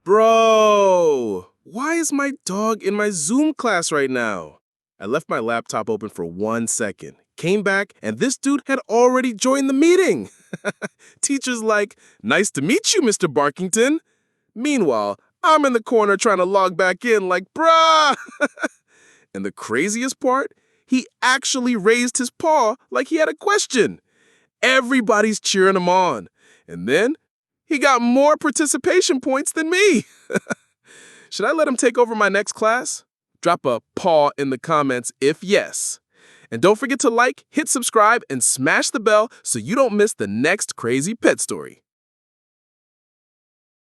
Bro, why is my dog in my Zoom class right now? I left my laptop open for 1 second, came back, and this dude had already joined the meeting. Teacher's like, "Nice to meet you, Mr. Barkington." Meanwhile, I'm in the corner trying to log back in like, bruh. And the craziest part, he actually raised his paw like he had a question. Everybody's cheering him on. And then he got more participation points than me. Should I let him take over my next class? Drop a paw in the comments if yes. And don't forget to like, hit subscribe, and smash the bell so you don't miss the next crazy pet story.